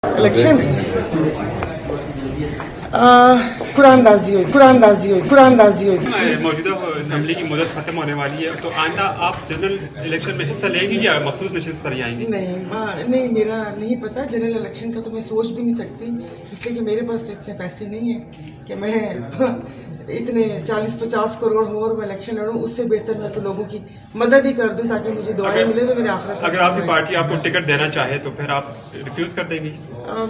Election قرآن دازی ہوئی موجودہ assembly کی مدت ختم ہونے والی ہے، تو آئندہ آپ جنرل الیکشن میں حصہ لیں گے یا مخصوص نشست پر ہی آئیں گے؟ نہیں، میرا نہیں پتا جنرل الیکشن کا، تو میں سوچ بھی نہیں سکتی، اس لیے کہ میرے پاس تو اتنے پیسے نہیں ہیں کہ میں اتنے 40-50 کروڑ ہو اور میں الیکشن لڑوں. اس سے بہتر میں تو لوگوں کی مدد ہی کر دوں تاکہ مجھے دعائیں ملے تو میرے آخرت. اگر آپ کی پارٹی آپ کو ٹکٹ دینا چاہے تو پھر آپ ریفیوز کر دیں گی؟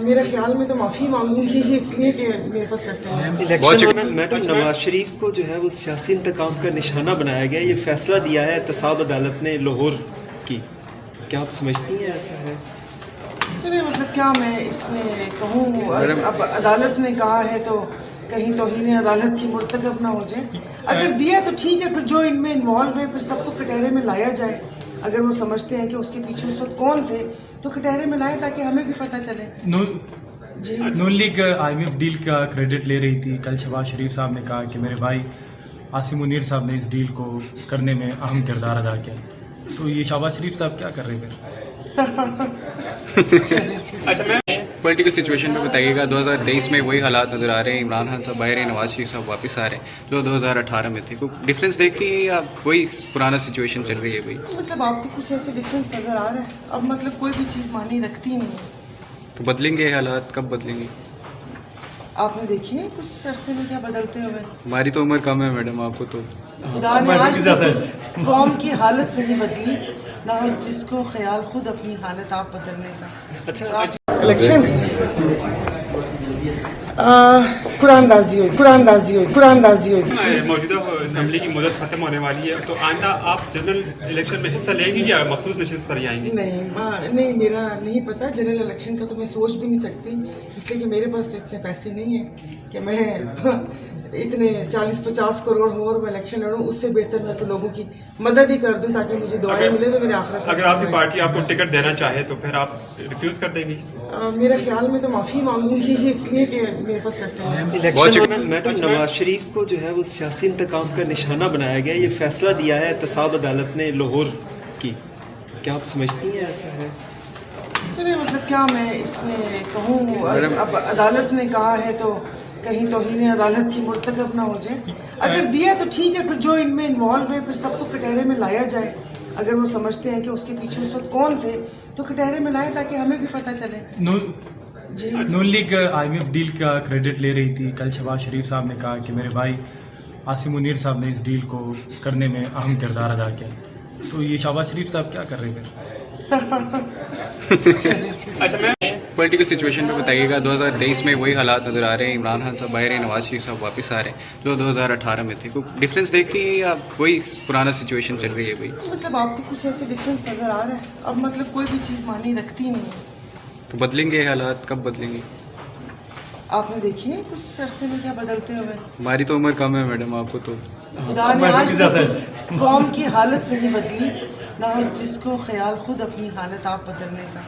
میرے خیال میں تو معافی مانگوں گی، اس لیے کہ میرے پاس پیسے نہیں ہیں. الیکشن میڈم نواز شریف کو جو ہے وہ سیاسی انتقام کا نشانہ بنایا گیا، یہ فیصلہ دیا ہے احتساب عدالت نے لاہور کی، کیا آپ سمجھتی ہیں ایسا ہے؟ مطلب کیا میں اس میں کہوں، اب عدالت نے کہا ہے تو کہیں توہین عدالت کی مرتکب نہ ہو جائے. اگر دیا تو ٹھیک ہے، پھر جو ان میں انوالو ہے پھر سب کو کٹہرے میں لایا جائے. اگر وہ سمجھتے ہیں کہ اس کے پیچھے اس وقت کون تھے تو کٹہرے میں لائے تاکہ ہمیں بھی پتہ چلے. Noon League I M F deal کا کریڈٹ لے رہی تھی. کل شہباز شریف صاحب نے کہا کہ میرے بھائی عاصم منیر صاحب نے اس ڈیل کو کرنے میں اہم کردار ادا کیا، تو یہ شہباز شریف صاحب کیا کر رہے ہیں؟ اچھا، میں پولیٹیکل سچویشن پہ بتائیے گا. 2023 میں وہی حالات نظر آ رہے ہیں، عمران خان صاحب باہر ہیں، نواز شریف صاحب واپس آ رہے ہیں جو 2018 میں تھے. کوئی ڈفرینس دیکھتی ہیں یا وہی پرانا سچویشن چل رہی ہے بھائی؟ مطلب آپ کو کچھ ایسے ڈفرینس نظر آ رہا ہے؟ اب مطلب کوئی بھی چیز معنی رکھتی نہیں ہے. تو بدلیں گے حالات، کب بدلیں گے؟ آپ نے دیکھی ہے کچھ عرصے میں کیا بدلتے ہوئے؟ ہماری تو عمر کم ہے میڈم، آپ کو تو خدا نے آج تک اس قوم کی حالت نہیں بدلی، نہ جس کو خیال خود اپنی حالت آپ بدلنے کا. الیکشن قرآن دازی ہوئی. موجودہ اسمبلی کی مدت ختم ہونے والی ہے، تو آئندہ آپ جنرل الیکشن میں حصہ لیں گے یا مخصوص نشست پر ہی آئیں گے؟ نہیں، میرا نہیں پتا جنرل الیکشن کا، تو میں سوچ بھی نہیں سکتی، اس لیے کہ میرے پاس تو اتنے پیسے نہیں ہیں کہ میں اتنے 40-50 کروڑ ہو اور میں الیکشن لڑوں. اس سے بہتر میں تو لوگوں کی مدد ہی کر دوں تاکہ مجھے دعائیں ملے تو میرے آخرت. اگر آپ کی پارٹی آپ کو ٹکٹ دینا چاہے تو پھر آپ ریفیوز کر دیں گی؟ میرے خیال میں تو معافی مانگوں گی، اس لیے کہ میرے پاس پیسے نہیں ہیں. الیکشن میڈم نواز شریف کو جو ہے وہ سیاسی انتقام کا نشانہ بنایا گیا، یہ فیصلہ دیا ہے احتساب عدالت نے لاہور کی، کیا آپ سمجھتی ہیں ایسا ہے؟ مطلب کیا میں اس میں کہوں، اب عدالت نے کہا ہے تو کہیں توہین عدالت کی مرتکب نہ ہو جائے. اگر دیا تو ٹھیک ہے، پھر جو ان میں انوالو ہے پھر سب کو کٹہرے میں لایا جائے. اگر وہ سمجھتے ہیں کہ اس کے پیچھے اس وقت کون تھے تو کٹہرے میں لائے تاکہ ہمیں بھی پتہ چلے. Noon League I M F deal کا کریڈٹ لے رہی تھی. کل شہباز شریف صاحب نے کہا کہ میرے بھائی عاصم منیر صاحب نے اس ڈیل کو کرنے میں اہم کردار ادا کیا، تو یہ شہباز شریف صاحب کیا کر رہے ہیں؟ اچھا، میں پولیٹیکل سچویشن پہ بتائیے گا. 2023 میں وہی حالات نظر آ رہے ہیں، عمران خان صاحب باہر ہیں، نواز شریف صاحب واپس آ رہے ہیں جو 2018 میں تھے. کوئی ڈفرینس دیکھتی ہیں یا وہی پرانا سچویشن چل رہی ہے بھائی؟ مطلب آپ کو کچھ ایسے ڈفرینس نظر آ رہا ہے؟ اب مطلب کوئی بھی چیز معنی رکھتی نہیں ہے. تو بدلیں گے حالات، کب بدلیں گے؟ آپ نے دیکھی ہے کچھ عرصے میں کیا بدلتے ہوئے؟ ہماری تو عمر کم ہے میڈم، آپ کو تو خدا نے آج تک اس قوم کی حالت نہیں بدلی، نہ جس کو خیال خود اپنی حالت آپ بدلنے کا.